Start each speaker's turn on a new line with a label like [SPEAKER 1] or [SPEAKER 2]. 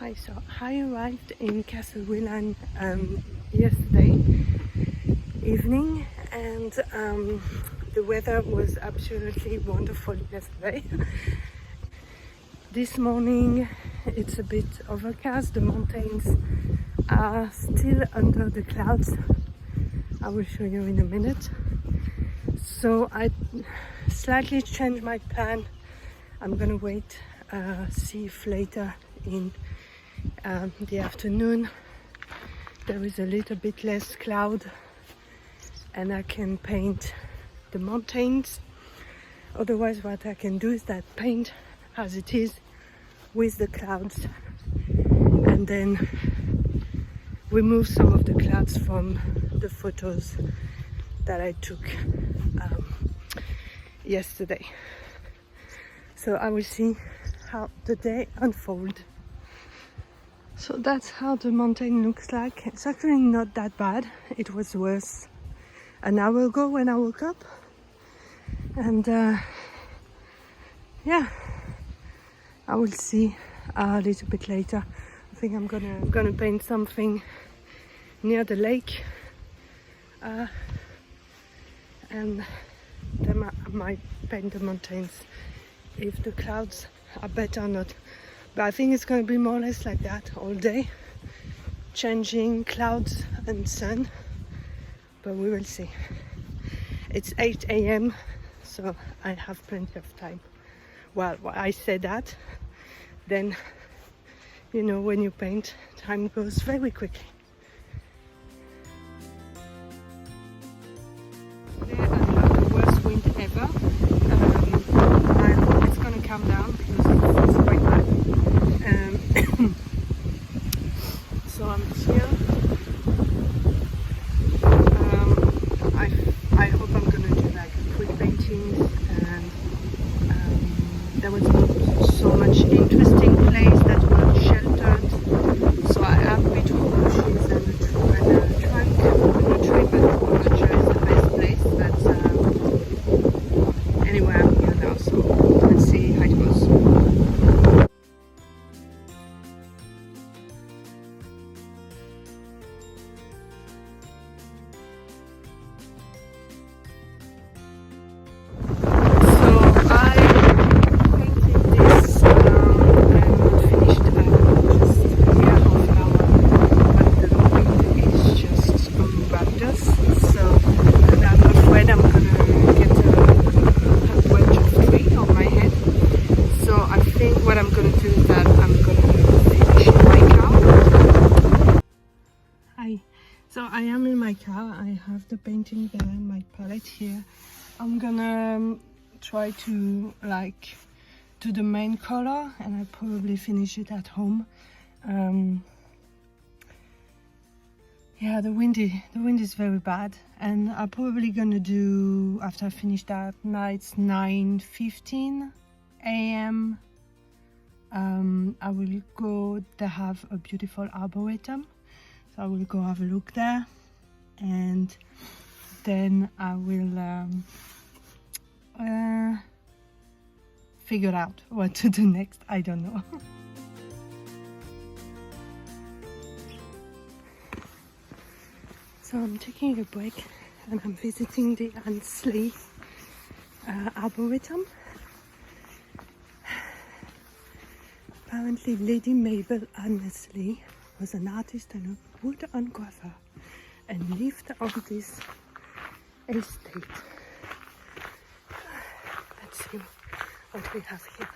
[SPEAKER 1] Hi, so I arrived in Castle Willan yesterday evening, and the weather was absolutely wonderful yesterday. This morning it's a bit overcast. The mountains are still under the clouds. I will show you in a minute. So I slightly changed my plan. I'm gonna wait, see if later in the afternoon there is a little bit less cloud and I can paint the mountains. Otherwise what I can do is that paint as it is with the clouds and then remove some of the clouds from the photos that I took yesterday. So I will see how the day unfolds. So that's how the mountain looks like. It's actually not that bad. It was worse an hour ago when I woke up. And yeah, I will see a little bit later. I think I'm gonna paint something near the lake. And then I might paint the mountains if the clouds are better or not. But I think it's going to be more or less like that all day, changing clouds and sun, but we will see. It's 8 a.m. so I have plenty of time. Well, I say that, then you know, when you paint, time goes very quickly. Today I have the worst wind ever. I hope it's going to calm down because it's quite bad. So I'm here. I hope I'm going to do like quick paintings, and there was not so much interesting place that was sheltered. So I am between bushes and a trunk and a tree, but I'm not sure it's the best place. But anyway, I'm here now, so let's see how it goes. So I am in my car. I have the painting there, my palette here. I'm gonna try to like do the main color, and I'll probably finish it at home. Yeah, the wind is very bad, and I'm probably gonna do, after I finish that, now it's 9:15 a.m. I will go. They have a beautiful arboretum. I will go have a look there, and then I will figure out what to do next. I don't know. So I'm taking a break and I'm visiting the Ansley Arboretum. Apparently Lady Mabel Ansley was an artist and a wood engraver and lived on this estate. Let's see what we have here.